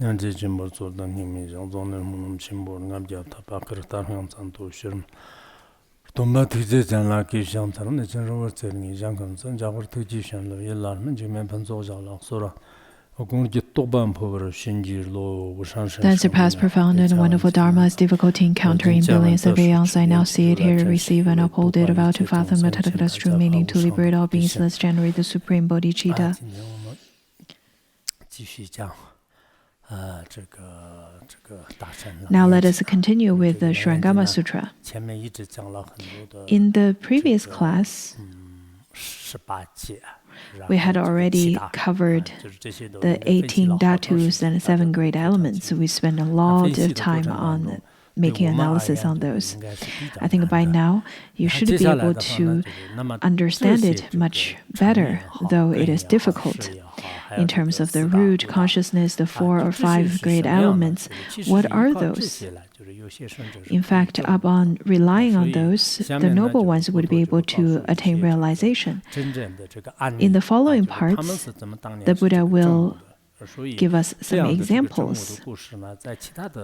Then surpass profound and wonderful Dharma's difficulty encountering billions of aeons. I now see it, hear it, receive, and uphold it, about to fathom the Tathagata's true meaning, to liberate all beings, thus generate the supreme bodhicitta. Now let us continue with the Surangama Sutra. In the previous class, we had already covered the 18 dhatus and 7 great elements. We spent a lot of time on making analysis on those. I think by now you should be able to understand it much better, though it is difficult. In terms of the root consciousness, the 4 or 5 great elements, what are those? In fact, upon relying on those, the noble ones would be able to attain realization. In the following parts, the Buddha will give us some examples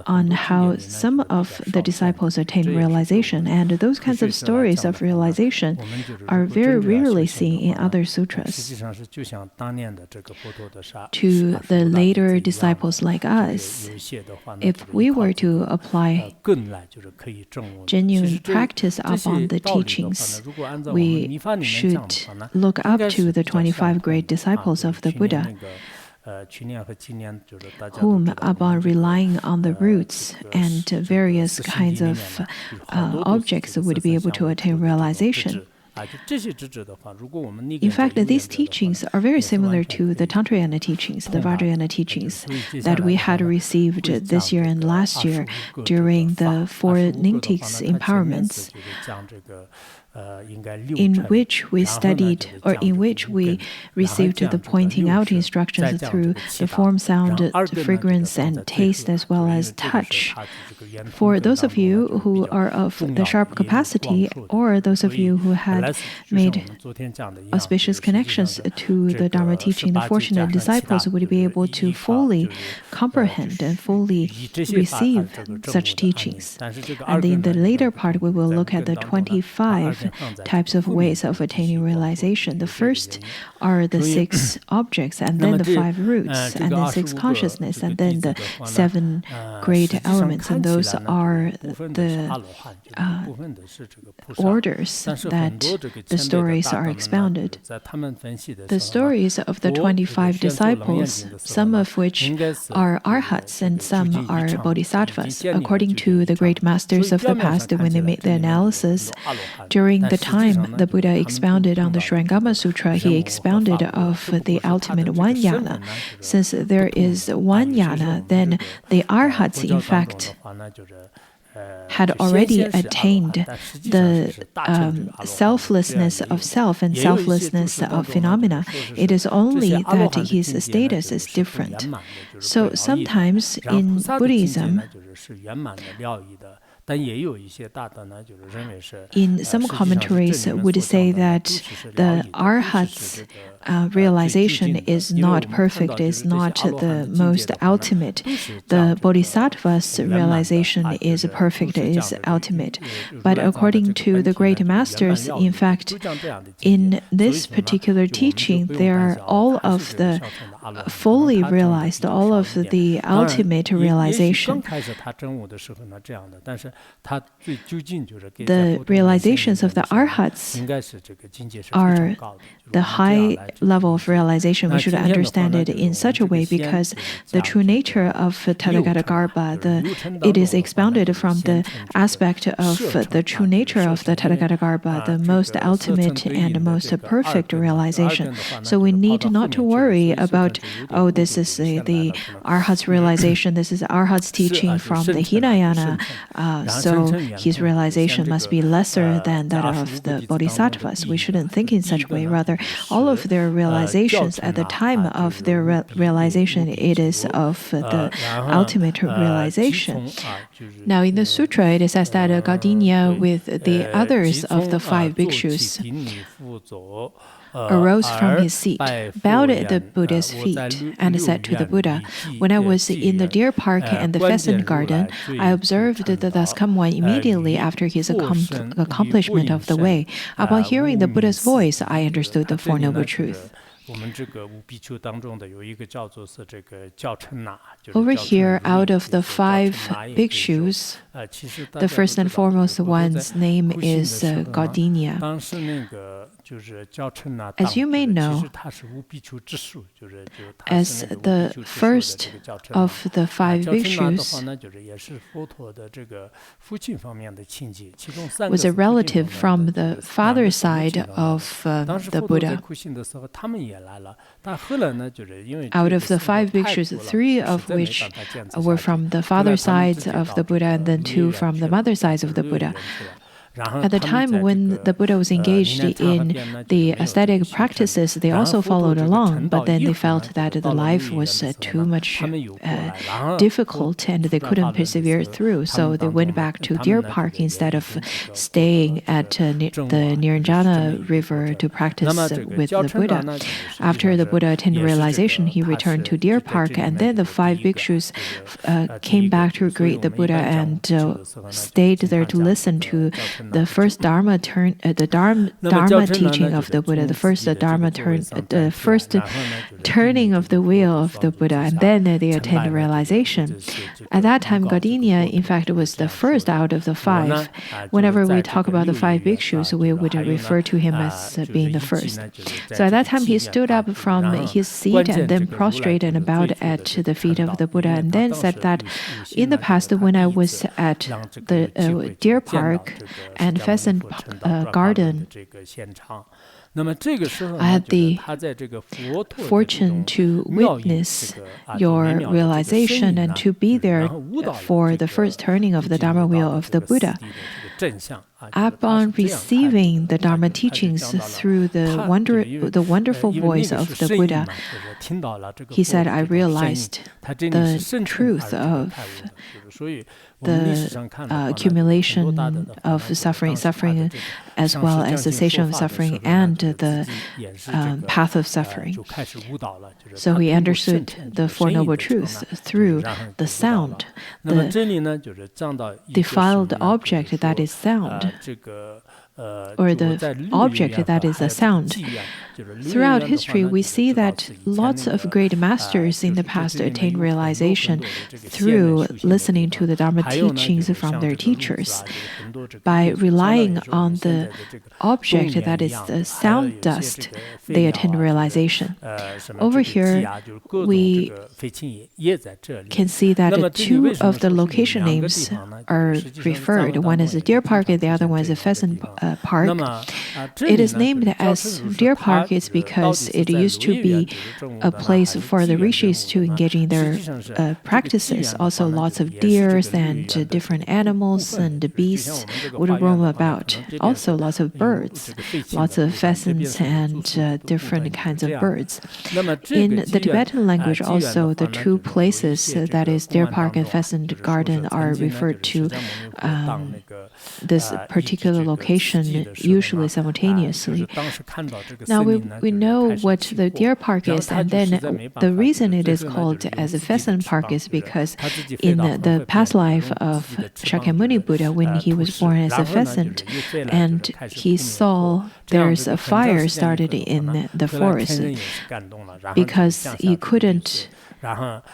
on how some of the disciples attain realization, and those kinds of stories of realization are very rarely seen in other sutras. To the later disciples like us, if we were to apply genuine practice upon the teachings, we should look up to the 25 great disciples of the Buddha, whom, upon relying on the roots and various kinds of objects, would be able to attain realization. In fact, these teachings are very similar to the Tantrayana teachings, the Vajrayana teachings that we had received this year and last year during the 4 Ningtics empowerments, in which we studied, or in which we received the pointing out instructions through the form, sound, fragrance, and taste, as well as touch. For those of you who are of the sharp capacity, or those of you who had made auspicious connections to the Dharma teaching, the fortunate disciples would be able to fully comprehend and fully receive such teachings. And in the later part, we will look at the 25 types of ways of attaining realization. The first are the 6 objects, and then the 5 roots, and then 6 consciousness, and then the 7 great elements. And those are the orders that the stories are expounded. The stories of the 25 disciples, some of which are arhats and some are bodhisattvas. According to the great masters of the past, when they made the analysis, during the time the Buddha expounded on the Surangama Sutra, he expounded of the ultimate one jnana. Since there is one jnana, then the arhats, in fact, had already attained the selflessness of self and selflessness of phenomena. It is only that his status is different. So sometimes in Buddhism, in some commentaries would say that the arhat's realization is not perfect, is not the most ultimate. The bodhisattva's realization is perfect, is ultimate. But according to the great masters, in fact, in this particular teaching, there are all of the fully realized, all of the ultimate realization. The realizations of the arhats are the high level of realization. We should understand it in such a way because the true nature of Tathagata-garbha, it is expounded from the aspect of the true nature of the Tathagata-garbha, the most ultimate and most perfect realization. So we need not to worry about, oh, this is the arhat's realization, this is arhat's teaching from the Hinayana, so his realization must be lesser than that of the bodhisattvas. We shouldn't think in such a way. Rather, all of their realizations at the time of their realization, it is of the ultimate realization. Now, in the sutra, it is said that Gaudinya with the others of the 5 bhikshus arose from his seat, bowed at the Buddha's feet, and said to the Buddha, "When I was in the deer park and the pheasant garden, I observed the thus come one immediately after his accomplishment of the way. Upon hearing the Buddha's voice, I understood the Four Noble Truths." Over here, out of the 5 bhikshus, the first and foremost one's name is Gaudinya. As you may know, as the first of the 5 bhikshus was a relative from the father's side of the Buddha. Out of the 5 bhikshus, 3 of which were from the father's side of the Buddha and then 2 from the mother's side of the Buddha. At the time when the Buddha was engaged in the ascetic practices, they also followed along, but then they felt that the life was too much difficult and they couldn't persevere through, so they went back to Deer Park instead of staying at the Niranjana river to practice with the Buddha. After the Buddha attained realization, he returned to Deer Park, and then the 5 bhikshus came back to greet the Buddha and stayed there to listen to the first Dharma teaching of the Buddha, the first turning of the wheel of the Buddha, and then they attained realization. At that time, Gaudinya, in fact, was the first out of the 5. Whenever we talk about the 5 bhikshus, we would refer to him as being the first. So at that time, he stood up from his seat and then prostrated and bowed at the feet of the Buddha, and then said that in the past, when I was at the Deer Park and pheasant garden, I had the fortune to witness your realization and to be there for the first turning of the Dharma wheel of the Buddha. Upon receiving the Dharma teachings through the wonderful voice of the Buddha, he said, I realized the truth of the accumulation of suffering, as well as the cessation of suffering and the path of suffering. So he understood the Four Noble Truths through the sound, the defiled object that is sound, or the object that is a sound. Throughout history, we see that lots of great masters in the past attained realization through listening to the Dharma teachings from their teachers. By relying on the object that is the sound dust, they attain realization. Over here, we can see that 2 of the location names are referred. One is the Deer Park and the other one is a pheasant park. It is named as Deer Park is because it used to be a place for the rishis to engage in their practices. Also, lots of deers and different animals and beasts would roam about. Also, lots of birds, lots of pheasants and different kinds of birds. In the Tibetan language, also, the 2 places, that is Deer Park and Pheasant Garden, are referred to this particular location, usually simultaneously. Now, we know what the Deer Park is, and then the reason it is called as a pheasant park is because in the past life of Shakyamuni Buddha, when he was born as a pheasant, and he saw there's a fire started in the forest, because he couldn't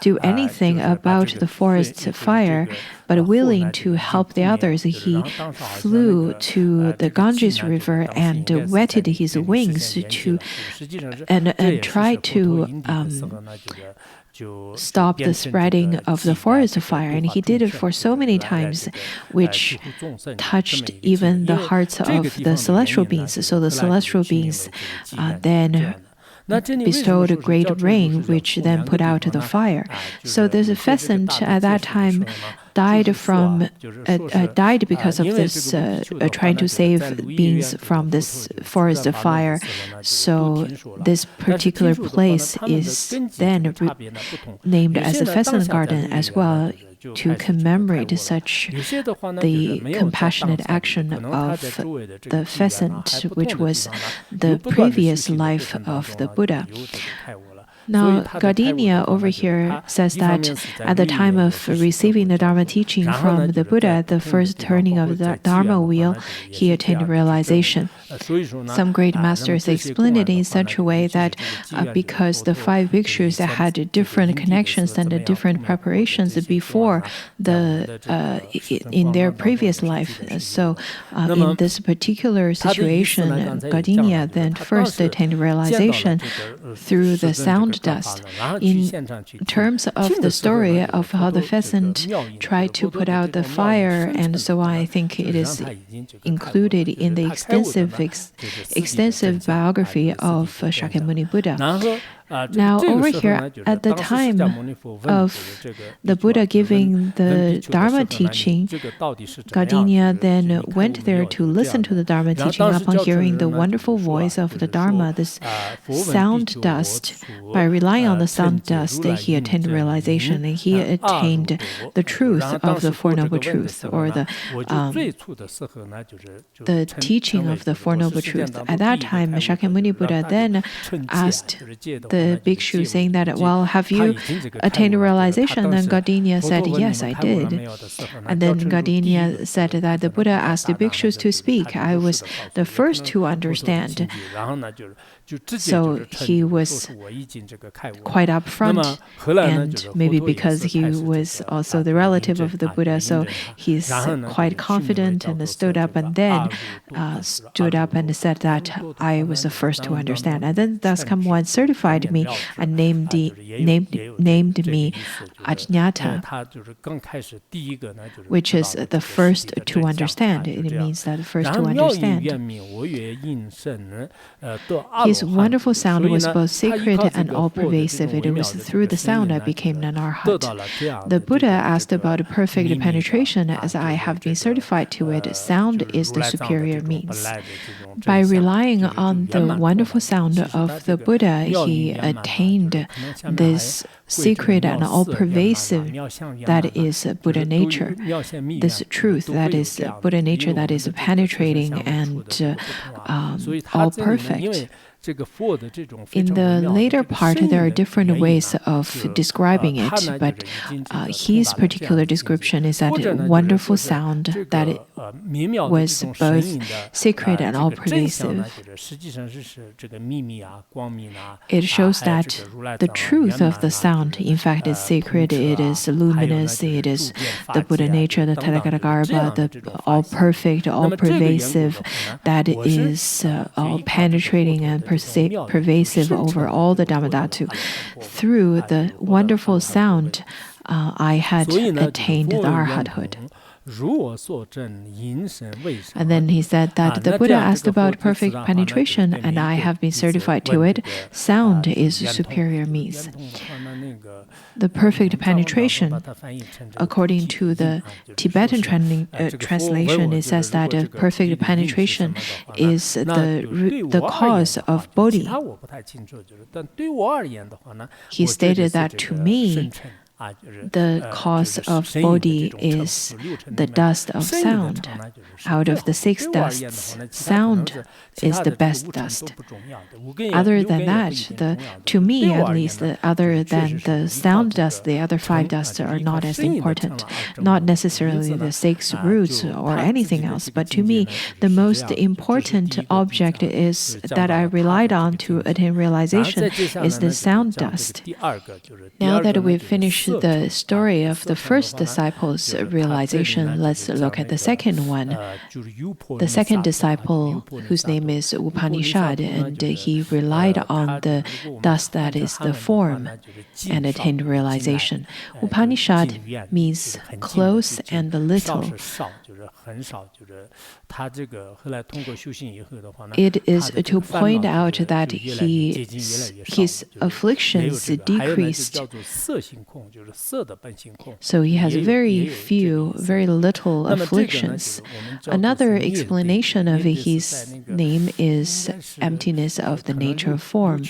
do anything about the forest fire, but willing to help the others, he flew to the Ganges River and wetted his wings and tried to stop the spreading of the forest fire. And he did it for so many times, which touched even the hearts of the celestial beings. So the celestial beings then bestowed a great rain, which then put out the fire. So there's a pheasant at that time died because of this trying to save beings from this forest fire. So this particular place is then named as a pheasant garden as well. to commemorate such the compassionate action of the pheasant, which was the previous life of the Buddha. Now, Gardenia over here says that at the time of receiving the Dharma teaching from the Buddha, the first turning of the Dharma wheel, he attained realization. Some great masters explain it in such a way that because the 5 bhikshus had different connections and different preparations before in their previous life. So in this particular situation, Gardenia then first attained realization through the sound dust. In terms of the story of how the pheasant tried to put out the fire and so on, I think it is included in the extensive biography of Shakyamuni Buddha. Now, over here, at the time of the Buddha giving the Dharma teaching, Gardenia then went there to listen to the Dharma teaching. Upon hearing the wonderful voice of the Dharma, this sound dust, by relying on the sound dust, he attained realization and he attained the truth of the Four Noble Truths, or the teaching of the Four Noble Truths. At that time, Shakyamuni Buddha then asked the bhikshu, saying that, well, have you attained realization? And Gardenia said, yes, I did. And then Gardenia said that the Buddha asked the bhikshus to speak. I was the first to understand. So he was quite upfront, and maybe because he was also the relative of the Buddha, so he's quite confident and stood up and then stood up and said that I was the first to understand. And then thus come one certified me and named me Ajñata, which is the first to understand. It means that the first to understand. His wonderful sound was both sacred and all-pervasive. It was through the sound I became an arhat. The Buddha asked about perfect penetration. As I have been certified to it, sound is the superior means. By relying on the wonderful sound of the Buddha, he attained this secret and all-pervasive that is Buddha nature, this truth that is Buddha nature that is penetrating and all-perfect. In the later part, there are different ways of describing it, but his particular description is that wonderful sound that it was both sacred and all-pervasive. It shows that the truth of the sound, in fact, is sacred, it is luminous, it is the Buddha nature, the Tathagata-garbha, the all-perfect, all-pervasive, that is all-penetrating and pervasive over all the Dhammadhatu. Through the wonderful sound, I had attained the arhathood. And then he said that the Buddha asked about perfect penetration, and I have been certified to it. Sound is superior means. The perfect penetration, according to the Tibetan translation, it says that perfect penetration is the cause of bodhi. He stated that to me, the cause of bodhi is the dust of sound. Out of the 6 dusts, sound is the best dust. Other than that, to me at least, other than the sound dust, the other 5 dusts are not as important. Not necessarily the 6 roots or anything else, but to me, the most important object is that I relied on to attain realization is the sound dust. Now that we've finished the story of the first disciple's realization, let's look at the second one. The second disciple, whose name is Upanishad, and he relied on the dust that is the form and attained realization. Upanishad means close and little. It is to point out that his afflictions decreased So he has very little afflictions. Another explanation of his name is emptiness of the nature of form.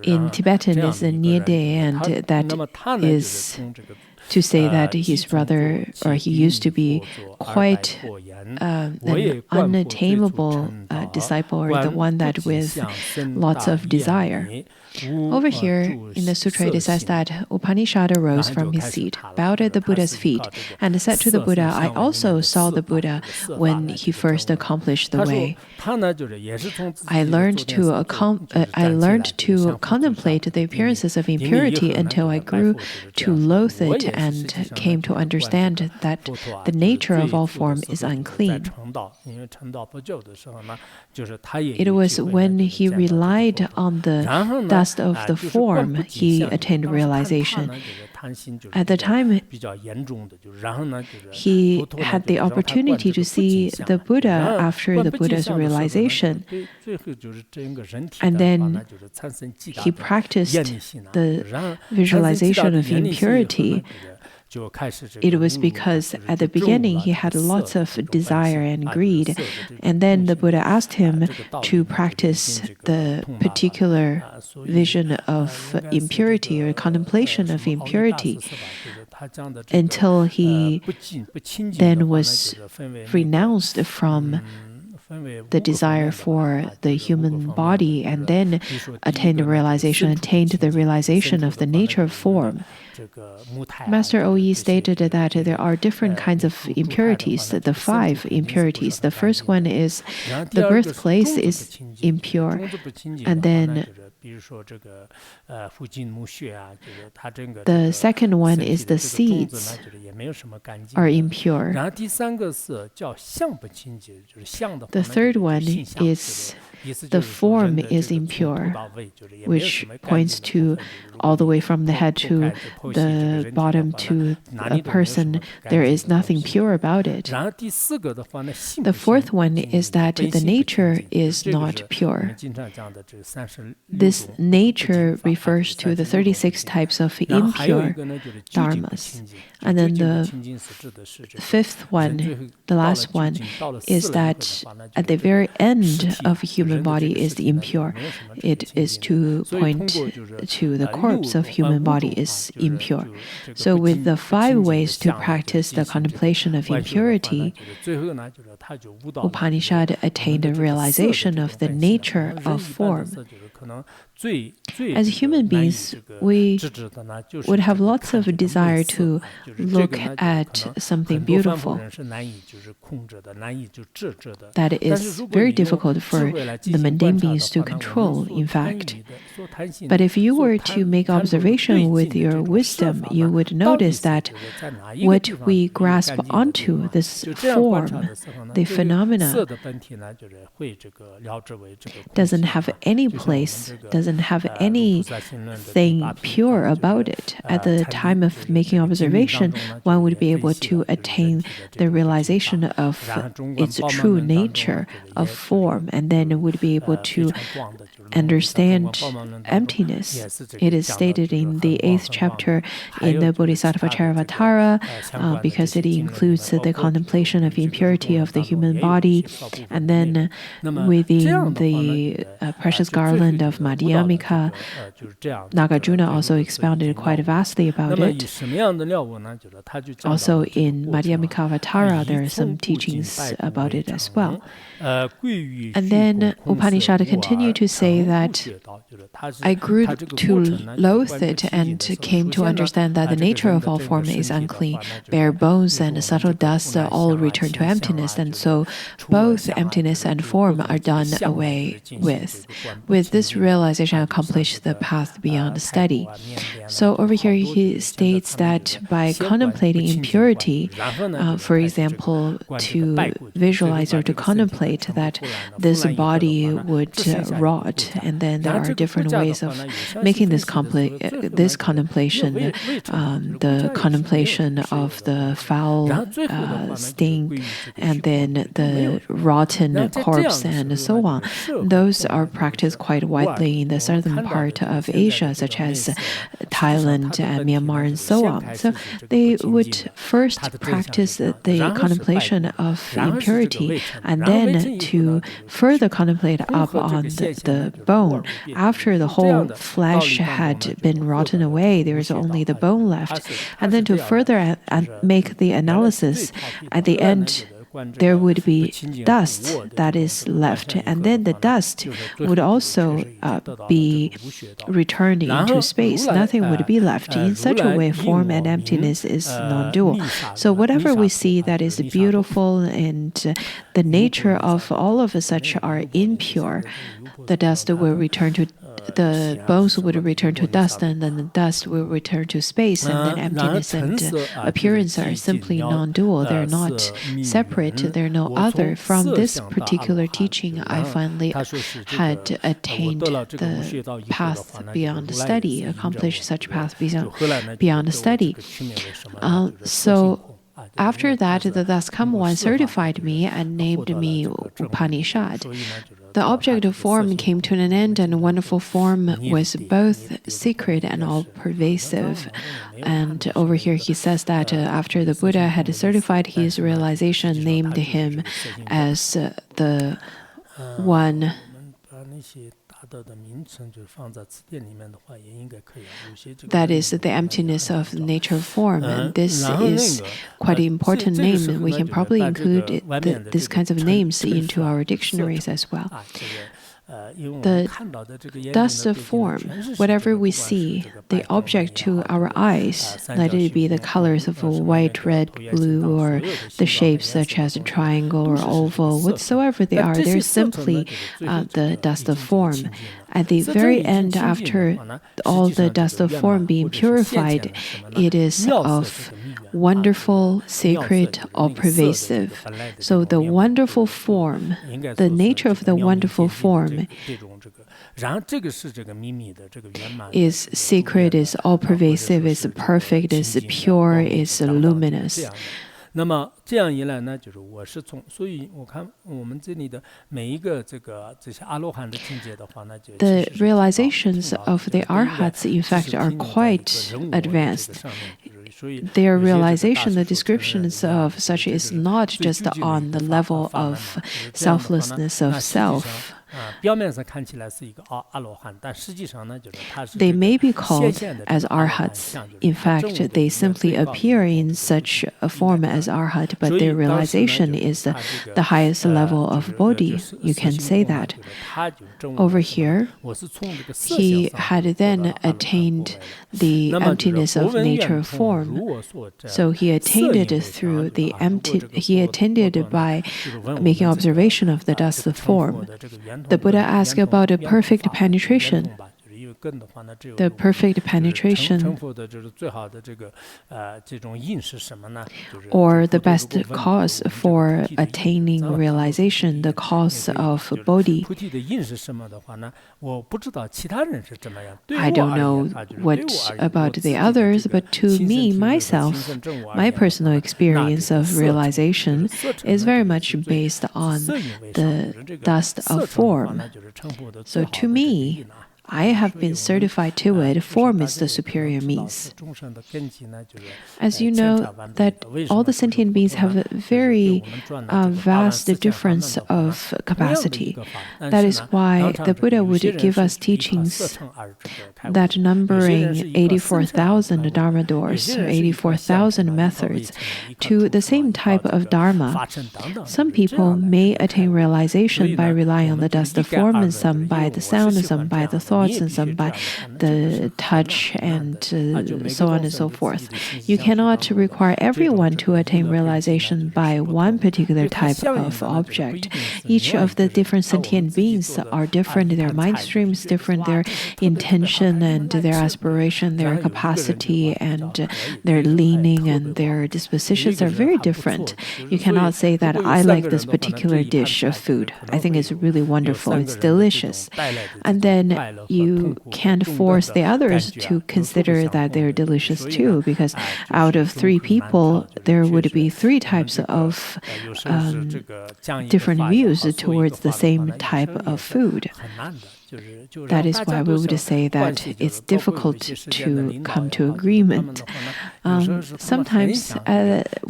In Tibetan, is a niede, and that is to say that he's rather, or he used to be quite an untamable disciple, or the one that with lots of desire. Over here in the sutra, it says that Upanishad arose from his seat, bowed at the Buddha's feet, and said to the Buddha, I also saw the Buddha when he first accomplished the way. I learned to contemplate the appearances of impurity until I grew to loathe it and came to understand that the nature of all form is unclean. It was when he relied on the dust of the form he attained realization. At the time, he had the opportunity to see the Buddha after the Buddha's realization. And then he practiced the visualization of impurity. It was because at the beginning he had lots of desire and greed, and then the Buddha asked him to practice the particular vision of impurity or contemplation of impurity until he then was renounced from the desire for the human body, and then attained the realization of the nature of form. Master O.E. stated that there are different kinds of impurities, the 5 impurities. The first one is the birthplace is impure, and then the second one is the seeds are impure. The third one is the form is impure, which points to all the way from the head to the bottom to a person. There is nothing pure about it. The fourth one is that the nature is not pure. This nature refers to the 36 types of impure dharmas. And then the fifth one, the last one, is that at the very end of a human body is impure. It is to point to the corpse of human body is impure. So with the 5 ways to practice the contemplation of impurity, Upanishad attained a realization of the nature of form. As human beings, we would have lots of desire to look at something beautiful. That is very difficult for the mundane beings to control, in fact. But if you were to make observation with your wisdom, you would notice that what we grasp onto, this form, the phenomena, doesn't have any place, doesn't have anything pure about it. At the time of making observation, one would be able to attain the realization of its true nature of form, and then would be able to understand emptiness. It is stated in the 8th chapter in the Bodhisattva Charavatara, because it includes the contemplation of impurity of the human body, and then within the precious garland of Madhyamika, Nagarjuna also expounded quite vastly about it. Also in Madhyamika there are some teachings about it as well. And then Upanishad continued to say that I grew to loathe it and came to understand that the nature of all form is unclean. Bare bones and subtle dust all return to emptiness, and so both emptiness and form are done away with. With this realization, I accomplished the path beyond study. So over here he states that by contemplating impurity, for example, to visualize or to contemplate that this body would rot it, and then there are different ways of making this contemplation, the contemplation of the foul sting, and then the rotten corpse, and so on. Those are practiced quite widely in the southern part of Asia, such as Thailand and Myanmar, and so on. So they would first practice the contemplation of impurity, and then to further contemplate up on the bone. After the whole flesh had been rotten away, there is only the bone left. And then to further make the analysis, at the end, there would be dust that is left, and then the dust would also be returned into space. Nothing would be left. In such a way, form and emptiness is non-dual. So whatever we see that is beautiful and the nature of all of such are impure, the dust will return to the bones would return to dust, and then the dust will return to space, and then emptiness and appearance are simply non-dual. They're not separate. They're no other. From this particular teaching, I finally had attained the path beyond study, accomplished such path beyond study. So after that, the thus come one certified me and named me Upanishad. The object of form came to an end, and wonderful form was both secret and all-pervasive. And over here he says that after the Buddha had certified his realization, named him as the one. That is the emptiness of the nature of form, and this is quite an important name, and we can probably include these kinds of names into our dictionaries as well. The dust of form, whatever we see, the object to our eyes, let it be the colors of white, red, blue, or the shapes such as a triangle or oval, whatsoever they are, they're simply the dust of form. At the very end, after all the dust of form being purified, it is of wonderful, sacred, all-pervasive. So the wonderful form, the nature of the wonderful form is sacred, is all-pervasive, is perfect, is pure, is luminous. The realizations of the arhats, in fact, are quite advanced. Their realization, the descriptions of such is not just on the level of selflessness of self. They may be called as arhats. In fact, they simply appear in such a form as arhat, but their realization is the highest level of bodhi. You can say that. Over here, he had then attained the emptiness of nature of form. So he attained it through the he attained it by making observation of the dust of form. The Buddha asked about a perfect penetration. The perfect penetration, or the best cause for attaining realization, the cause of bodhi. I don't know what about the others, but to me, myself, my personal experience of realization is very much based on the dust of form. So to me, I have been certified to it. Form is the superior means. As you know, that all the sentient beings have a very vast difference of capacity. That is why the Buddha would give us teachings that numbering 84,000 Dharma doors, 84,000 methods, to the same type of Dharma. Some people may attain realization by relying on the dust of form, and some by the sound, and some by the thought, thoughts and some by the touch and so on and so forth. You cannot require everyone to attain realization by one particular type of object. Each of the different sentient beings are different. Their mind stream is different. Their intention and their aspiration, their capacity and their leaning and their dispositions are very different. You cannot say that I like this particular dish of food. I think it's really wonderful. It's delicious. And then you can't force the others to consider that they're delicious too, because out of 3 people, there would be 3 types of different views towards the same type of food. That is why we would say that it's difficult to come to agreement. Sometimes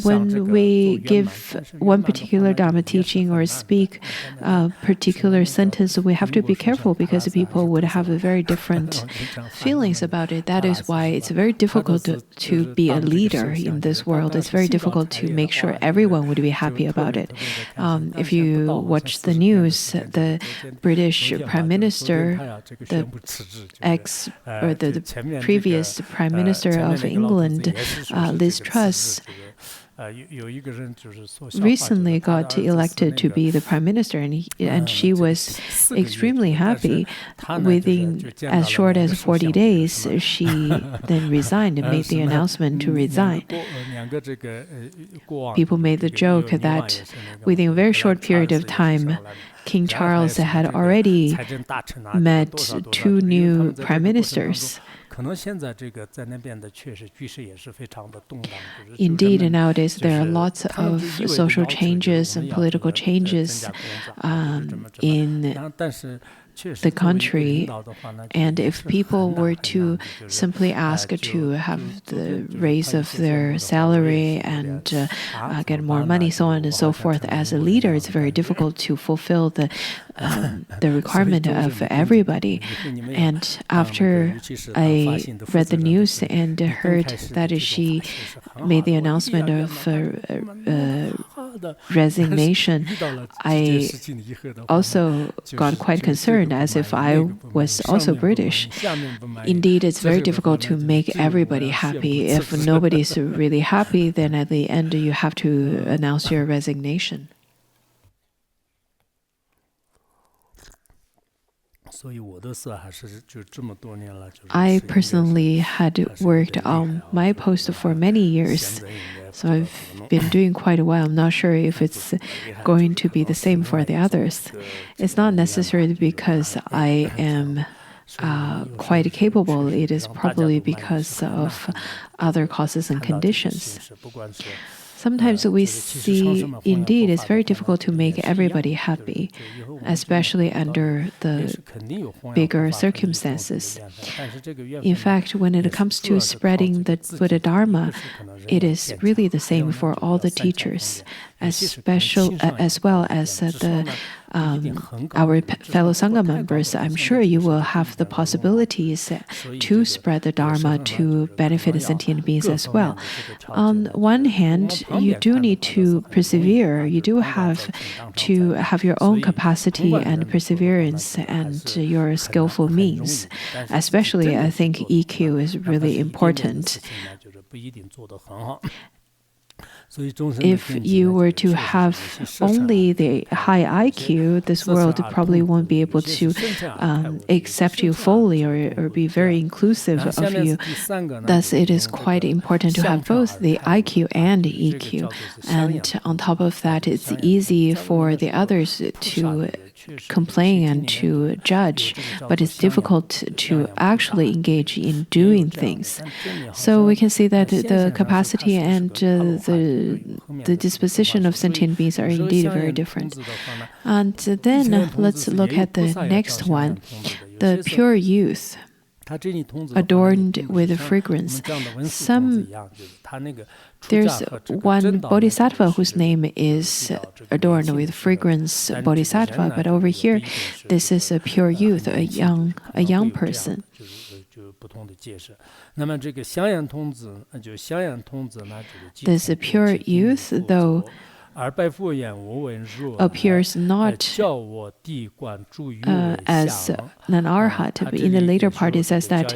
when we give one particular Dharma teaching or speak a particular sentence, we have to be careful because people would have very different feelings about it. That is why it's very difficult to be a leader in this world. It's very difficult to make sure everyone would be happy about it. If you watch the news, the British Prime Minister, the previous Prime Minister of England, Liz Truss, recently got elected to be the Prime Minister, and she was extremely happy. Within as short as 40 days, she then resigned and made the announcement to resign. People made the joke that within a very short period of time, King Charles had already met 2 new prime ministers. Indeed, nowadays there are lots of social changes and political changes in the country, and if people were to simply ask to have the raise of their salary and get more money, so on and so forth, as a leader, it's very difficult to fulfill the requirement of everybody. And after I read the news and heard that she made the announcement of resignation, I also got quite concerned, as if I was also British. Indeed, it's very difficult to make everybody happy. If nobody's really happy, then at the end you have to announce your resignation. I personally had worked on my post for many years, so I've been doing quite a while. I'm not sure if it's going to be the same for the others. It's not necessarily because I am quite capable. It is probably because of other causes and conditions. Sometimes we see, indeed, it's very difficult to make everybody happy, especially under the bigger circumstances. In fact, when it comes to spreading the Buddha Dharma, it is really the same for all the teachers, as well as our fellow Sangha members. I'm sure you will have the possibilities to spread the Dharma to benefit sentient beings as well. On one hand, you do need to persevere. You do have to have your own capacity and perseverance and your skillful means. Especially, I think EQ is really important. If you were to have only the high IQ, this world probably won't be able to accept you fully or be very inclusive of you. Thus, it is quite important to have both the IQ and EQ. And on top of that, it's easy for the others to complain and to judge, but it's difficult to actually engage in doing things. So we can see that the capacity and the disposition of sentient beings are indeed very different. And then let's look at the next one, the pure youth, adorned with fragrance. There's one bodhisattva whose name is adorned with fragrance bodhisattva, but over here, this is a pure youth, a young person. This pure youth, though appears not as an arhat, but in the later part it says that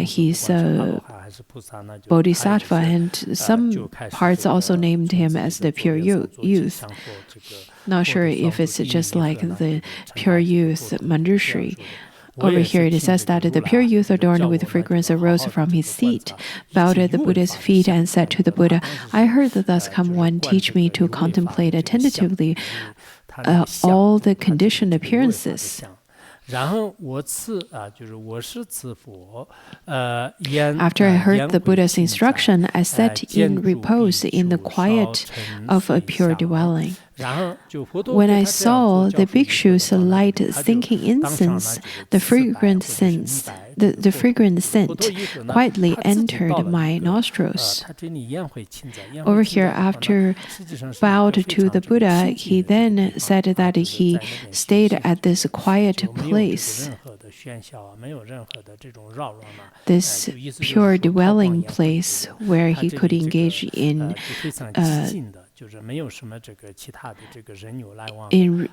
he's a bodhisattva, and some parts also named him as the pure youth. Not sure if it's just like the pure youth Manjushri. Over here it says that the pure youth adorned with fragrance arose from his seat, bowed at the Buddha's feet, and said to the Buddha, I heard that thus come one, teach me to contemplate attentively all the conditioned appearances. After I heard the Buddha's instruction, I sat in repose in the quiet of a pure dwelling. When I saw the bhikshus light thinking incense, the fragrant scent quietly entered my nostrils. Over here, after bowed to the Buddha, he then said that he stayed at this quiet place, this pure dwelling place where he could engage in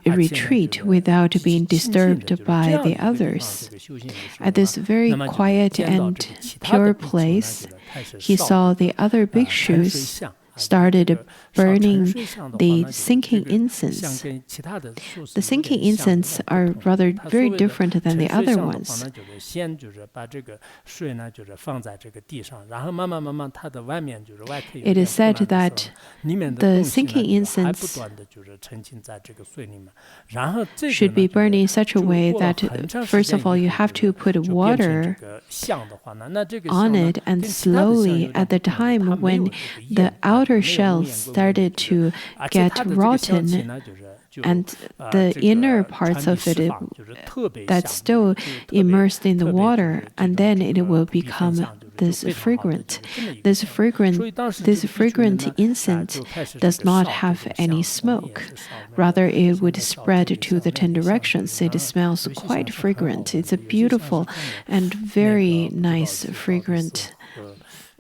retreat without being disturbed by the others. At this very quiet and pure place, he saw the other bhikshus started burning the sinking incense. The sinking incense are rather very different than the other ones. It is said that the sinking incense should be burned in such a way that, first of all, you have to put water on it, and slowly, at the time when the outer shell started to get rotten, and the inner parts of it that's still immersed in the water, and then it will become this fragrant. This fragrant incense does not have any smoke. Rather, it would spread to the 10 directions. It smells quite fragrant. It's a beautiful and very nice fragrant.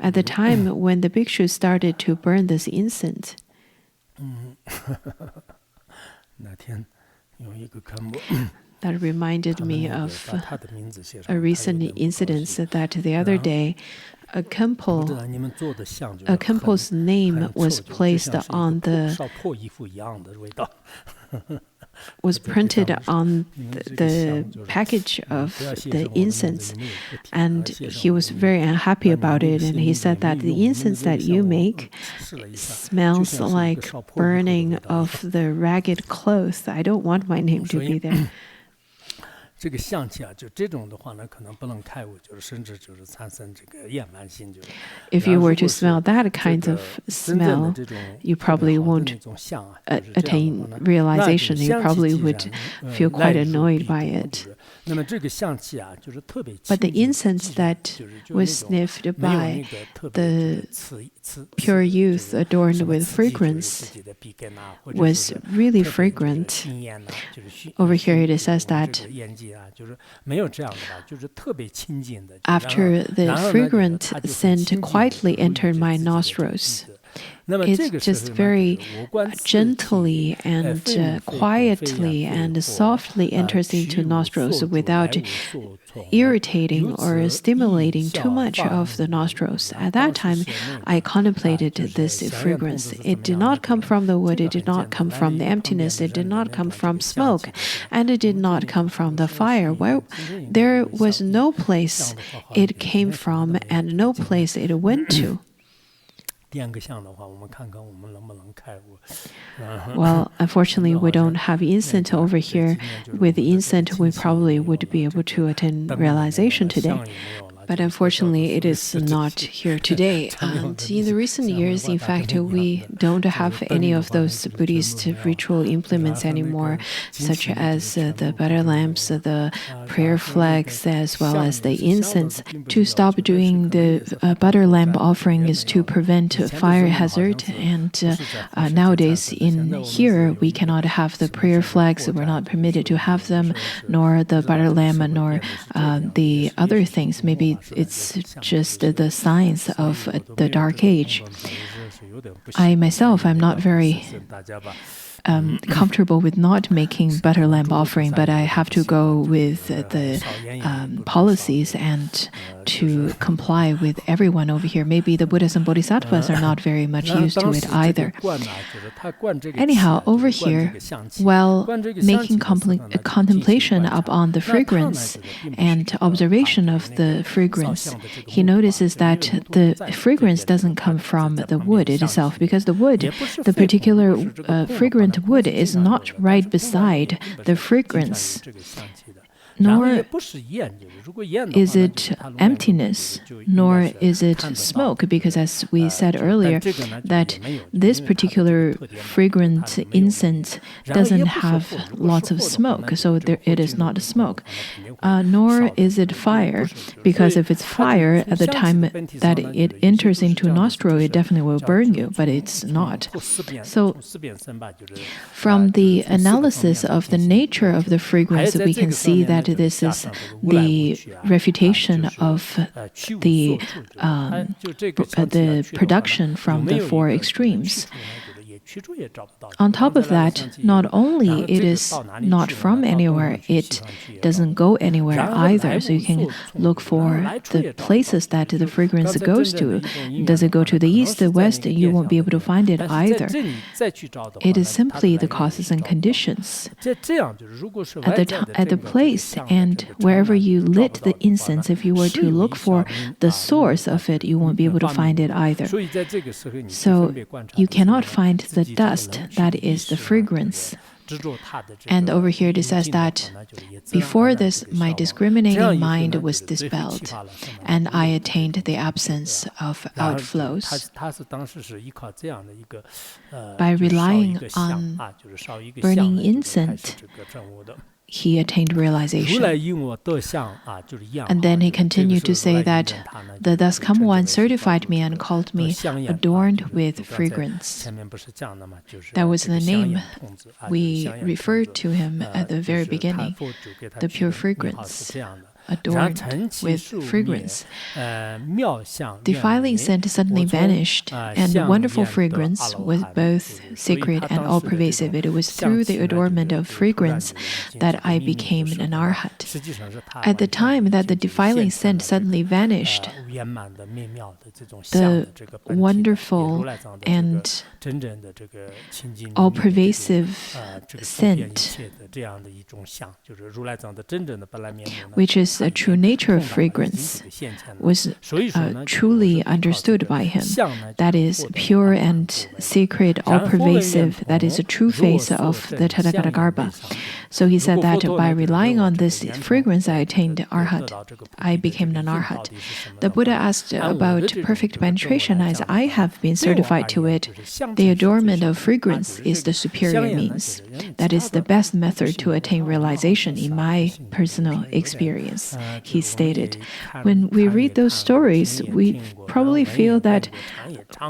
At the time when the bhikshus started to burn this incense, that reminded me of a recent incident that the other day, a Khenpo's name was placed on was printed on the package of the incense, and he was very unhappy about it, and he said that the incense that you make smells like burning of the ragged clothes. I don't want my name to be there. If you were to smell that kind of smell, you probably won't attain realization. You probably would feel quite annoyed by it. But the incense that was sniffed by the pure youth adorned with fragrance was really fragrant. Over here it says that after the fragrant scent quietly entered my nostrils, it just very gently and quietly and softly enters into nostrils without irritating or stimulating too much of the nostrils. At that time, I contemplated this fragrance. It did not come from the wood, it did not come from the emptiness, it did not come from smoke, and it did not come from the fire. Well, there was no place it came from and no place it went to. Well, unfortunately, we don't have incense over here. With the incense, we probably would be able to attain realization today. But unfortunately, it is not here today. And in the recent years, in fact, we don't have any of those Buddhist ritual implements anymore, such as the butter lamps, the prayer flags, as well as the incense. To stop doing the butter lamp offering is to prevent fire hazard. And nowadays, in here, we cannot have the prayer flags. We're not permitted to have them, nor the butter lamp, nor the other things. Maybe it's just the signs of the Dark Age. I myself, I'm not very comfortable with not making butter lamp offering, but I have to go with the policies and to comply with everyone over here. Maybe the Buddhas and Bodhisattvas are not very much used to it either. Anyhow, over here, while making contemplation upon the fragrance and observation of the fragrance, he notices that the fragrance doesn't come from the wood itself, because the wood, the particular fragrant wood, is not right beside the fragrance, nor is it emptiness, nor is it smoke, because as we said earlier, that this particular fragrant incense doesn't have lots of smoke, so it is not smoke. Nor is it fire, because if it's fire, at the time that it enters into a nostril, it definitely will burn you, but it's not. So from the analysis of the nature of the fragrance, we can see that this is the refutation of the production from the four extremes. On top of that, not only it is not from anywhere, it doesn't go anywhere either. So you can look for the places that the fragrance goes to. Does it go to the east, the west? You won't be able to find it either. It is simply the causes and conditions. At the place and wherever you lit the incense, if you were to look for the source of it, you won't be able to find it either. So you cannot find the dust that is the fragrance. And over here it says that before this, my discriminating mind was dispelled, and I attained the absence of outflows. By relying on burning incense, he attained realization. And then he continued to say that the Thus Come One certified me and called me adorned with fragrance. That was the name we referred to him at the very beginning, the pure fragrance, adorned with fragrance. Defiling scent suddenly vanished, and the wonderful fragrance was both sacred and all-pervasive. It was through the adornment of fragrance that I became an arhat. At the time that the defiling scent suddenly vanished, the wonderful and all-pervasive scent, which is a true nature of fragrance, was truly understood by him. That is pure and sacred, all-pervasive. That is a true face of the Tathagata. So he said that by relying on this fragrance, I attained arhat. I became an arhat. The Buddha asked about perfect penetration. As I have been certified to it, the adornment of fragrance is the superior means. That is the best method to attain realization in my personal experience, he stated. When we read those stories, we probably feel that,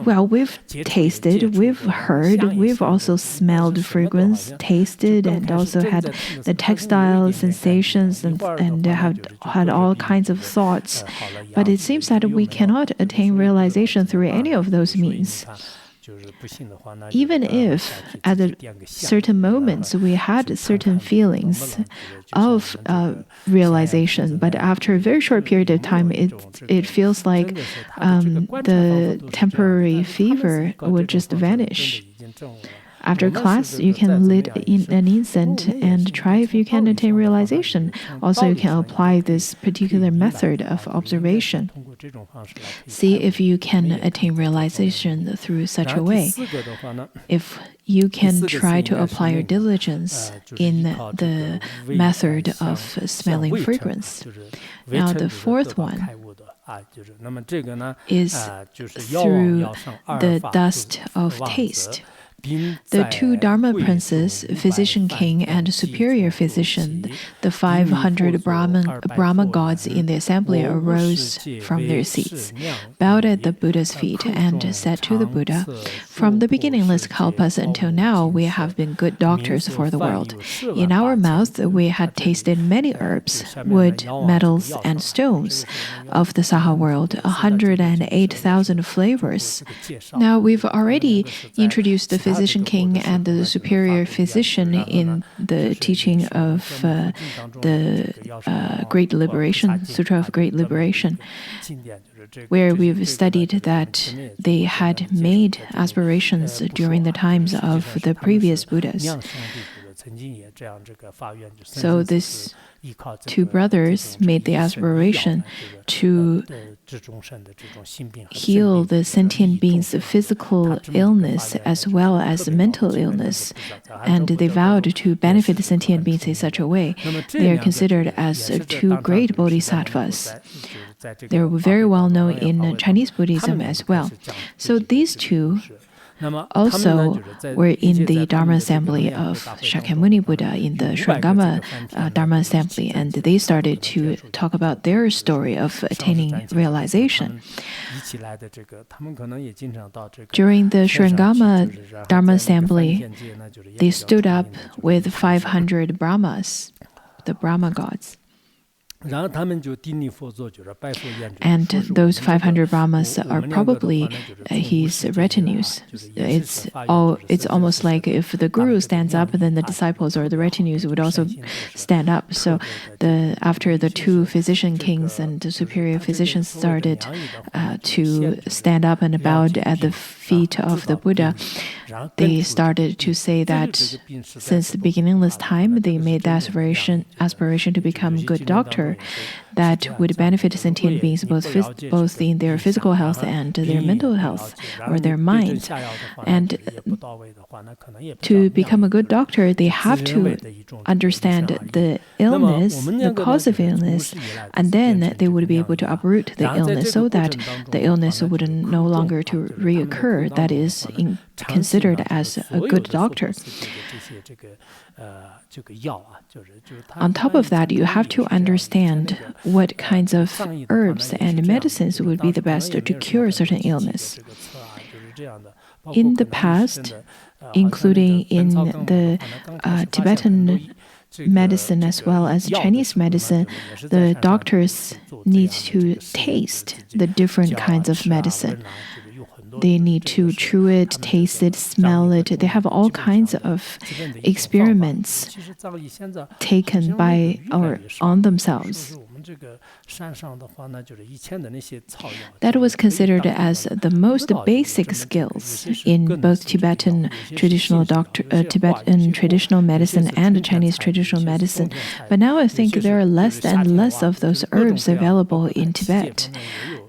well, we've tasted, we've heard, we've also smelled fragrance, tasted, and also had the textile sensations and have had all kinds of thoughts. But it seems that we cannot attain realization through any of those means. Even if at certain moments we had certain feelings of realization, but after a very short period of time, it feels like the temporary fever would just vanish. After class, you can lit an incense and try if you can attain realization. Also, you can apply this particular method of observation. See if you can attain realization through such a way. If you can try to apply your diligence in the method of smelling fragrance. Now, the fourth one is through the dust of taste. The two Dharma princes, physician king and superior physician, the 500 Brahma gods in the assembly arose from their seats, bowed at the Buddha's feet, and said to the Buddha, "From the beginningless kalpas until now, we have been good doctors for the world. In our mouth, we had tasted many herbs, wood, metals, and stones of the Saha world, 108,000 flavors. Now, we've already introduced the physician king and the superior physician in the teaching of the Great Liberation, Sutra of Great Liberation, where we've studied that they had made aspirations during the times of the previous Buddhas. So these two brothers made the aspiration to heal the sentient beings' physical illness as well as mental illness, and they vowed to benefit the sentient beings in such a way. They are considered as two great bodhisattvas. They're very well known in Chinese Buddhism as well. So these two also were in the Dharma assembly of Shakyamuni Buddha in the Surangama Dharma assembly, and they started to talk about their story of attaining realization. During the Surangama Dharma assembly, they stood up with 500 Brahmas, the Brahma gods. And those 500 Brahmas are probably his retinues. It's almost like if the guru stands up, then the disciples or the retinues would also stand up. So after the two physician kings and the superior physicians started to stand up and bowed at the feet of the Buddha, they started to say that since the beginningless time, they made the aspiration to become good doctor that would benefit sentient beings both in their physical health and their mental health or their mind. And to become a good doctor, they have to understand the illness, the cause of illness, and then they would be able to uproot the illness so that the illness would no longer to reoccur. That is considered as a good doctor. On top of that, you have to understand what kinds of herbs and medicines would be the best to cure certain illness. In the past, including in the Tibetan medicine as well as Chinese medicine, the doctors need to taste the different kinds of medicine. They need to chew it, taste it, smell it. They have all kinds of experiments taken by or on themselves. That was considered as the most basic skills in both Tibetan traditional medicine and Chinese traditional medicine. But now I think there are less and less of those herbs available in Tibet.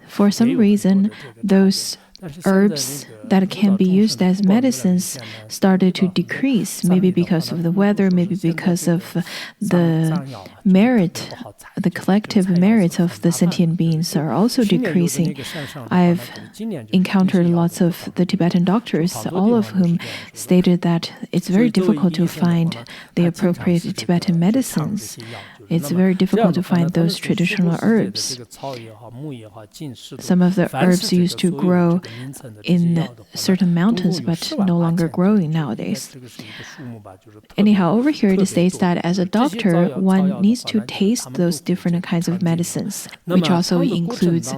For some reason, those herbs that can be used as medicines started to decrease, maybe because of the weather, maybe because of the merit, the collective merits of the sentient beings are also decreasing. I've encountered lots of the Tibetan doctors, all of whom stated that it's very difficult to find the appropriate Tibetan medicines. It's very difficult to find those traditional herbs. Some of the herbs used to grow in certain mountains, but no longer growing nowadays. Anyhow, over here it states that as a doctor, one needs to taste those different kinds of medicines, which also includes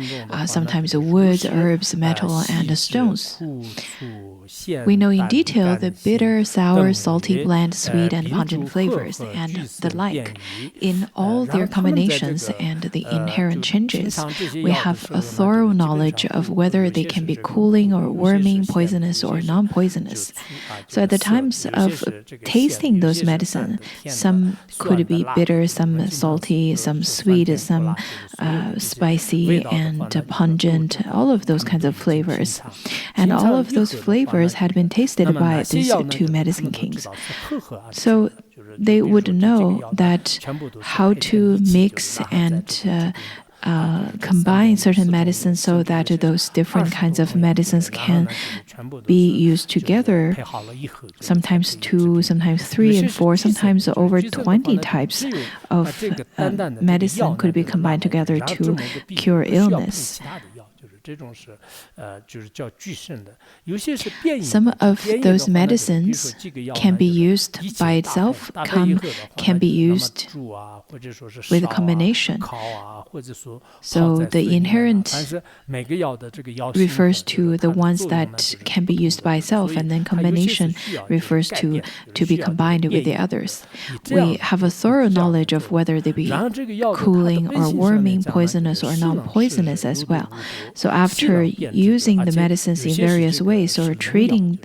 sometimes wood, herbs, metal, and stones. We know in detail the bitter, sour, salty, bland, sweet, and pungent flavors, and the like. In all their combinations and the inherent changes, we have a thorough knowledge of whether they can be cooling or warming, poisonous or non-poisonous. So at the times of tasting those medicines, some could be bitter, some salty, some sweet, some spicy and pungent, all of those kinds of flavors. And all of those flavors had been tasted by these two medicine kings. So they would know that how to mix and combine certain medicines so that those different kinds of medicines can be used together. Sometimes 2, sometimes 3 and 4, sometimes over 20 types of medicine could be combined together to cure illness. Some of those medicines can be used by itself, can be used with a combination. So the inherent refers to the ones that can be used by itself, and then combination refers to be combined with the others. We have a thorough knowledge of whether they be cooling or warming, poisonous or non-poisonous as well. So after using the medicines in various ways or pre-treating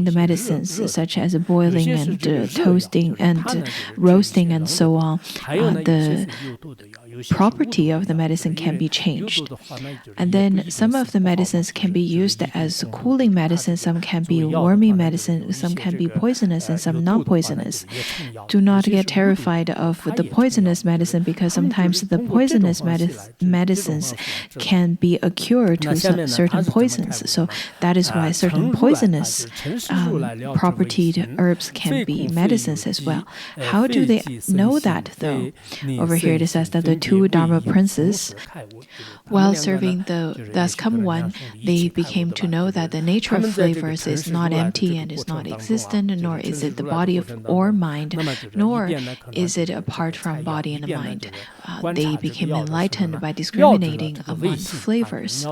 the medicines such as boiling and toasting and roasting and so on, the property of the medicine can be changed. And then some of the medicines can be used as cooling medicine, some can be warming medicine, some can be poisonous and some non-poisonous. Do not get terrified of the poisonous medicine because sometimes the poisonous medicines can be a cure to certain poisons. So that is why certain poisonous propertied herbs can be medicines as well. How do they know that though? Over here it says that the 2 Dharma princes, while serving the thus come one, they became to know that the nature of flavors is not empty and is not existent, nor is it the body or mind, nor is it apart from body and mind. They became enlightened by discriminating among flavors.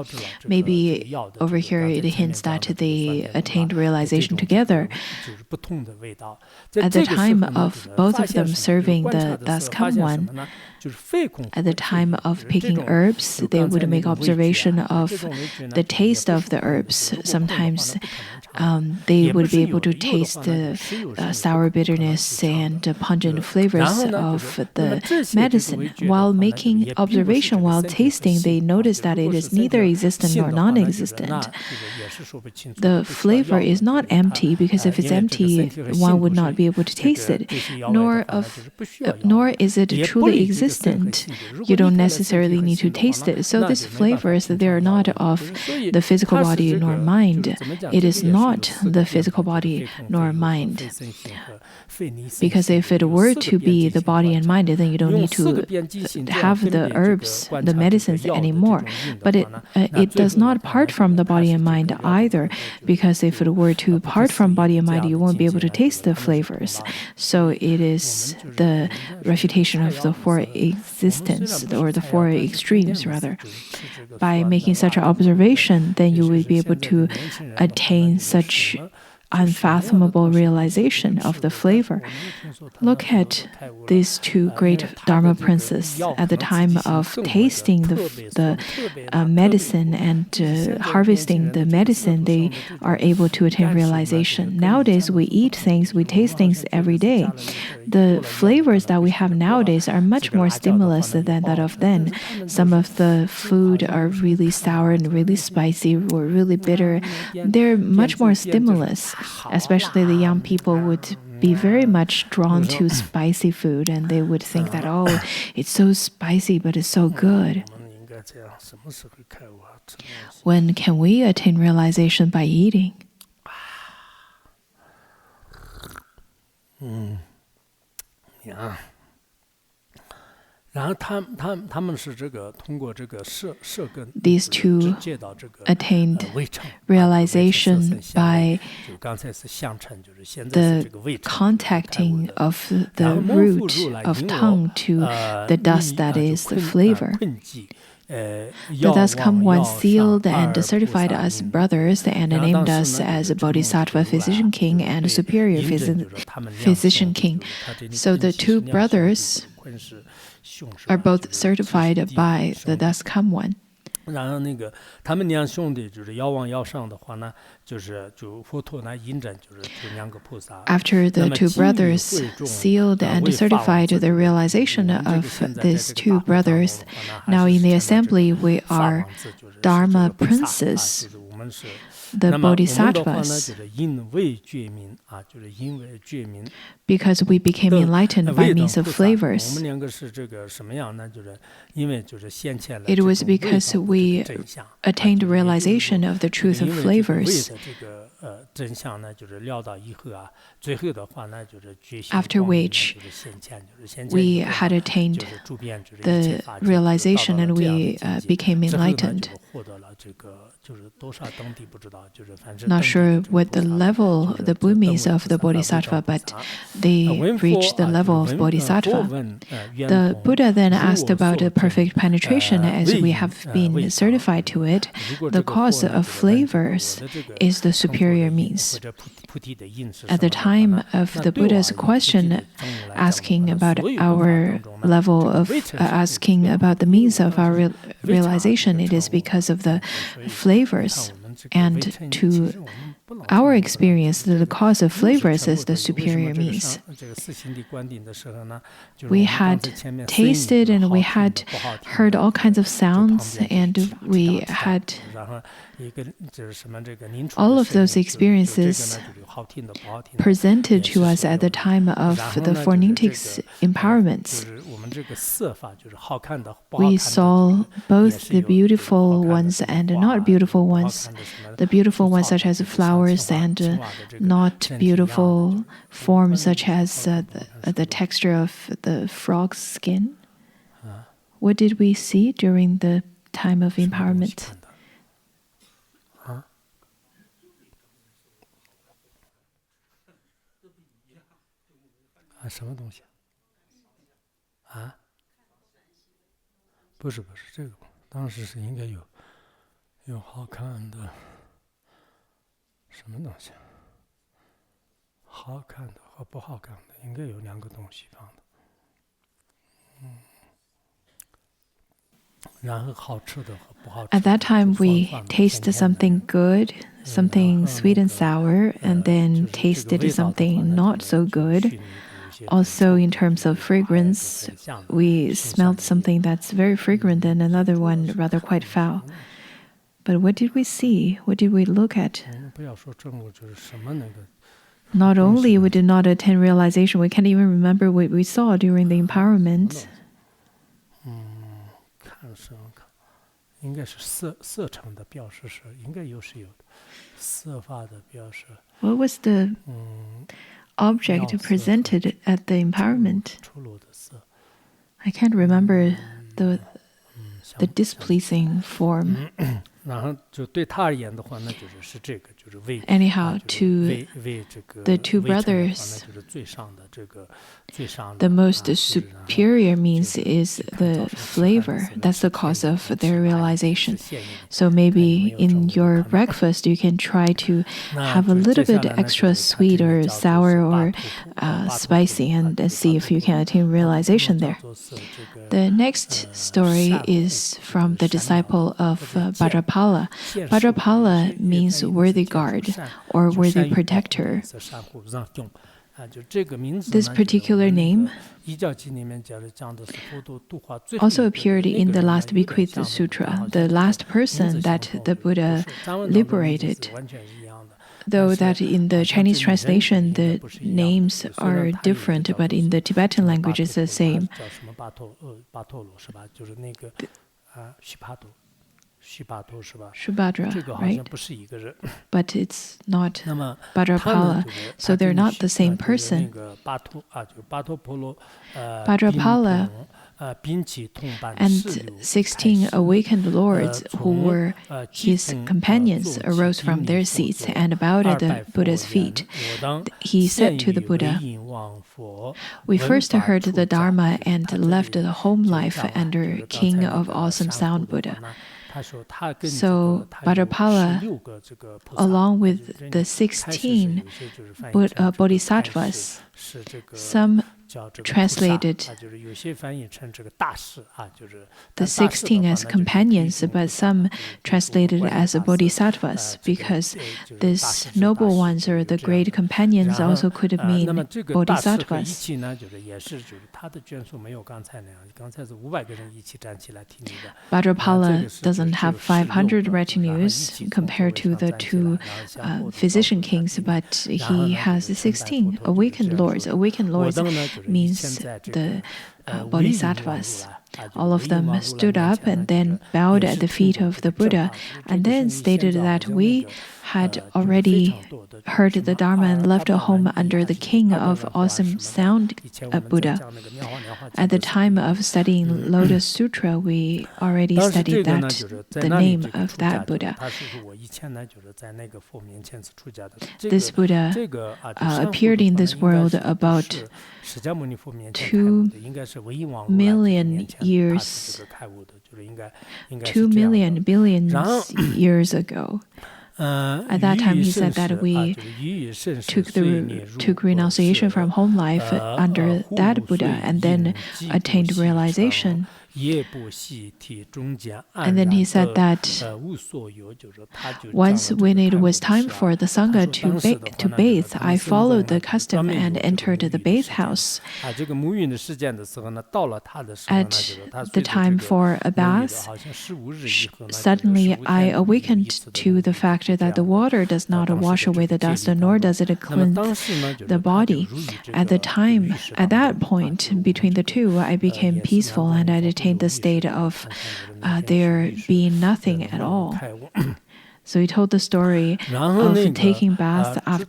Maybe over here it hints that they attained realization together. At the time of both of them serving the thus come one, at the time of picking herbs, they would make observation of the taste of the herbs. Sometimes they would be able to taste the sour bitterness and pungent flavors of the medicine. While making observation, while tasting, they notice that it is neither existent nor non-existent. The flavor is not empty, because if it's empty, one would not be able to taste it, nor is it truly existent. You don't necessarily need to taste it. So these flavors, they are not of the physical body nor mind. It is not the physical body nor mind. Because if it were to be the body and mind, then you don't need to have the herbs, the medicines anymore. But it does not part from the body and mind either, because if it were to part from body and mind, you won't be able to taste the flavors. So it is the refutation of the 4 existence, or the 4 extremes rather. By making such an observation, then you will be able to attain such unfathomable realization of the flavor. Look at these 2 great Dharma princes. At the time of tasting the medicine and harvesting the medicine, they are able to attain realization. Nowadays, we eat things, we taste things every day. The flavors that we have nowadays are much more stimulus than that of then. Some of the food are really sour and really spicy or really bitter. They're much more stimulus. Especially the young people would be very much drawn to spicy food, and they would think that, oh, it's so spicy, but it's so good. When can we attain realization by eating? Yeah. These 2 attained realization by the contacting of the root of tongue to the dust that is the flavor. The thus come one sealed and certified us brothers and named us as a Bodhisattva Physician King and Superior Physician King. So the 2 brothers are both certified by the thus come one. After the 2 brothers sealed and certified the realization of these 2 brothers, now in the assembly we are Dharma princes. the bodhisattvas, because we became enlightened by means of flavors. It was because we attained realization of the truth of flavors. After which, we had attained the realization and we became enlightened. Not sure what the level, the bhumis of the bodhisattva, but they reached the level of bodhisattva. The Buddha then asked about the perfect penetration. As we have been certified to it, the cause of flavors is the superior means. At the time of the Buddha's question, asking about our level of asking about the means of our realization, it is because of the flavors. And to our experience, the cause of flavors is the superior means. We had tasted and we had heard all kinds of sounds, and we had all of those experiences presented to us at the time of the phonetics empowerments. We saw both the beautiful ones and not beautiful ones, the beautiful ones such as flowers and not beautiful forms such as the texture of the frog's skin. What did we see during the time of empowerment? At that time, we tasted something good, something sweet and sour, and then tasted something not so good. Also, in terms of fragrance, we smelled something that's very fragrant and another one rather quite foul. But what did we see? What did we look at? Not only we did not attain realization, we can't even remember what we saw during the empowerment. What was the object presented at the empowerment? I can't remember the displeasing form. Anyhow, to the two brothers, the most superior means is the flavor. That's the cause of their realization. So maybe in your breakfast, you can try to have a little bit extra sweet or sour or spicy and see if you can attain realization there. The next story is from the disciple of Bhadrapala. Bhadrapala means worthy guard or worthy protector. This particular name also appeared in the last Bequeathed Sutra, the last person that the Buddha liberated. Though that in the Chinese translation, the names are different, but in the Tibetan language, it's the same. Shubhadra, right? But it's not Bhadrapala, so they're not the same person. Bhadrapala and 16 awakened lords who were his companions arose from their seats and bowed at the Buddha's feet. He said to the Buddha, "We first heard the Dharma and left the home life under King of Awesome Sound Buddha." So Bhadrapala, along with the 16 bodhisattvas, some translated the 16 as companions, but some translated as bodhisattvas, because these noble ones or the great companions also could mean bodhisattvas. Vajrapala doesn't have 500 retinues compared to the two physician kings, but he has 16 awakened lords. Awakened lords means the bodhisattvas. All of them stood up and then bowed at the feet of the Buddha, and then stated that we had already heard the Dharma and left a home under the king of awesome sound Buddha. At the time of studying Lotus Sutra, we already studied that, the name of that Buddha. This Buddha appeared in this world about 2 million years, 2 million billion years ago. At that time, he said that we took renunciation from home life under that Buddha and then attained realization. And then he said that once when it was time for the Sangha to bathe, I followed the custom and entered the bathhouse. At the time for a bath, suddenly I awakened to the fact that the water does not wash away the dust, nor does it cleanse the body. At that point, between the two, I became peaceful and I attained the state of there being nothing at all. So he told the story of taking bath at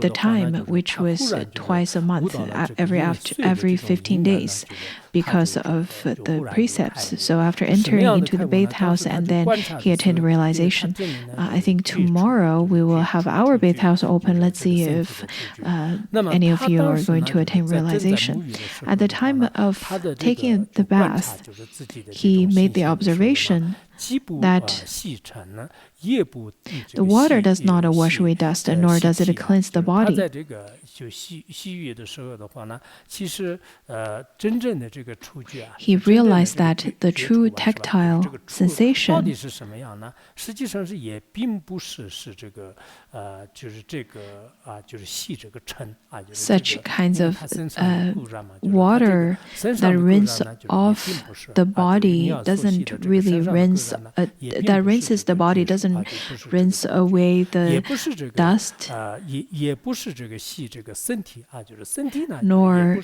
the time, which was twice a month, every 15 days, because of the precepts. So after entering into the bathhouse, and then he attained realization. I think tomorrow we will have our bathhouse open. Let's see if any of you are going to attain realization. At the time of taking the bath, he made the observation that the water does not wash away dust, nor does it cleanse the body. He realized that the true tactile sensation, such kinds of water that rinse off the body doesn't really rinse, that rinses the body doesn't rinse away the dust, nor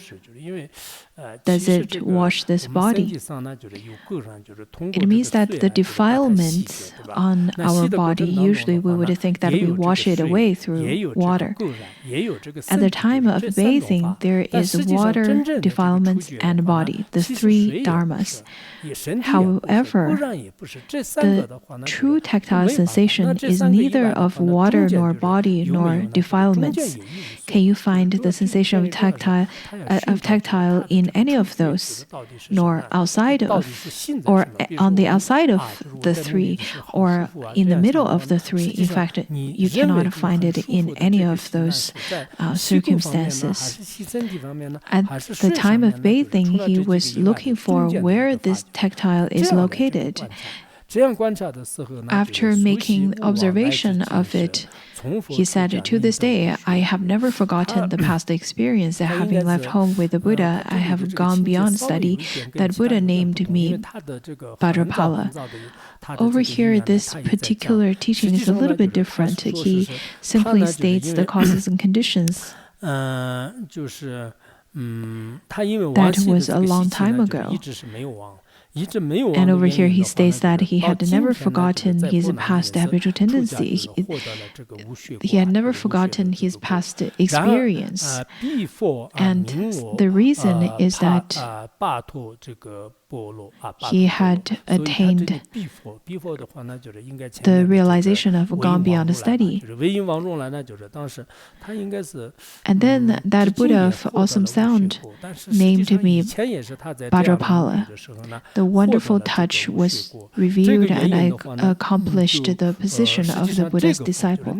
does it wash this body. It means that the defilements on our body, usually we would think that we wash it away through water. At the time of bathing, there is water, defilements, and body, the three dharmas. However, the true tactile sensation is neither of water nor body nor defilements. Can you find the sensation of tactile in any of those, nor outside of, or on the outside of the three, or in the middle of the three? In fact, you cannot find it in any of those circumstances. At the time of bathing, he was looking for where this tactile is located. After making observation of it, he said, "To this day, I have never forgotten the past experience. Having left home with the Buddha, I have gone beyond study. That Buddha named me Vajrapala." Over here, this particular teaching is a little bit different. He simply states the causes and conditions. That was a long time ago. And over here he states that he had never forgotten his past habitual tendency. He had never forgotten his past experience. And the reason is that he had attained the realization of gone beyond the study. And then that Buddha of awesome sound named me Vajrapala. The wonderful touch was revealed, and I accomplished the position of the Buddha's disciple.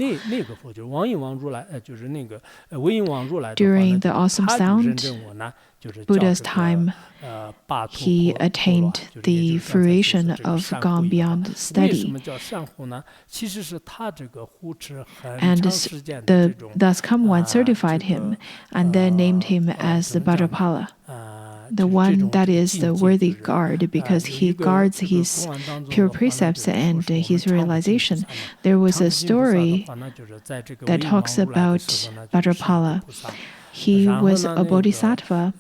During the awesome sound Buddha's time, he attained the fruition of gone beyond study. And thus come one certified him and then named him as the Vajrapala, the one that is the worthy guard, because he guards his pure precepts and his realization. There was a story that talks about Vajrapala. He was a bodhisattva.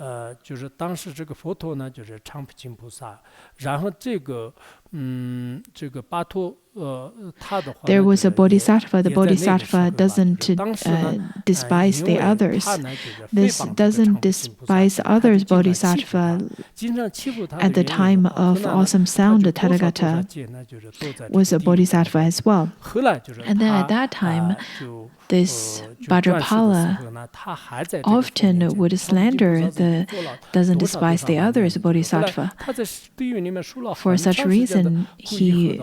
There was a bodhisattva. The bodhisattva doesn't despise the others. This doesn't despise others bodhisattva. At the time of awesome sound, the Tathagata was a bodhisattva as well. And then at that time, this Vajrapala often would slander the doesn't despise the others bodhisattva. For such reason, he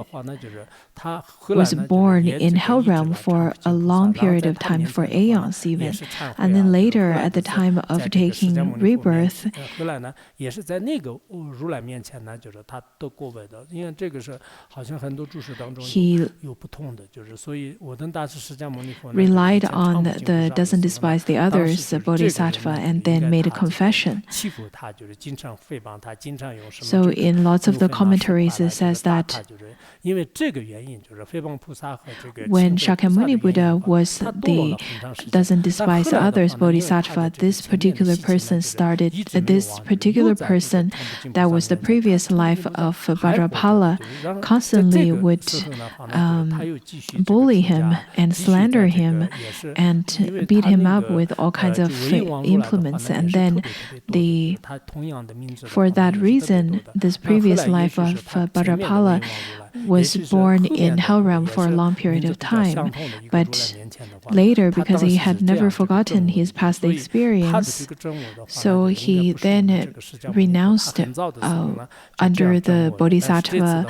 was born in hell realm for a long period of time, for aeons even. And then later, at the time of taking rebirth, he relied on the doesn't despise the others bodhisattva and then made a confession. So in lots of the commentaries it says that when Shakyamuni Buddha was the doesn't despise others bodhisattva, this particular person that was the previous life of Vajrapala constantly would bully him and slander him and beat him up with all kinds of implements. And then for that reason, this previous life of Vajrapala was born in hell realm for a long period of time. But later, because he had never forgotten his past experience, so he then renounced under the bodhisattva,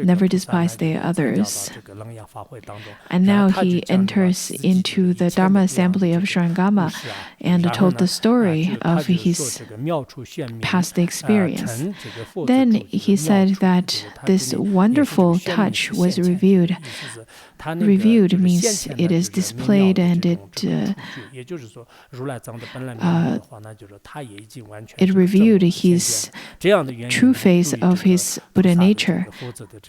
never despised the others. And now he enters into the Dharma assembly of Surangama and told the story of his past experience. Then he said that this wonderful touch was revealed. Revealed means it is displayed and it revealed his true face of his Buddha nature.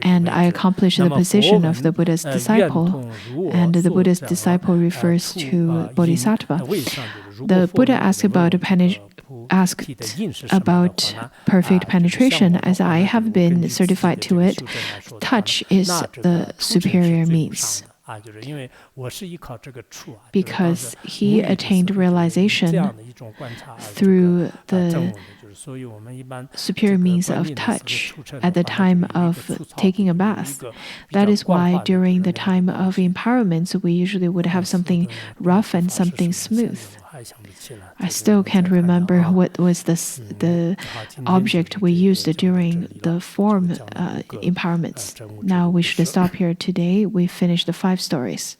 And I accomplished the position of the Buddha's disciple. And the Buddha's disciple refers to Bodhisattva. The Buddha asked about perfect penetration. As I have been certified to it, touch is the superior means. Because he attained realization through the superior means of touch at the time of taking a bath. That is why during the time of empowerment, we usually would have something rough and something smooth. I still can't remember what was the object we used during the form empowerments. Now we should stop here today. We finished the 5 stories.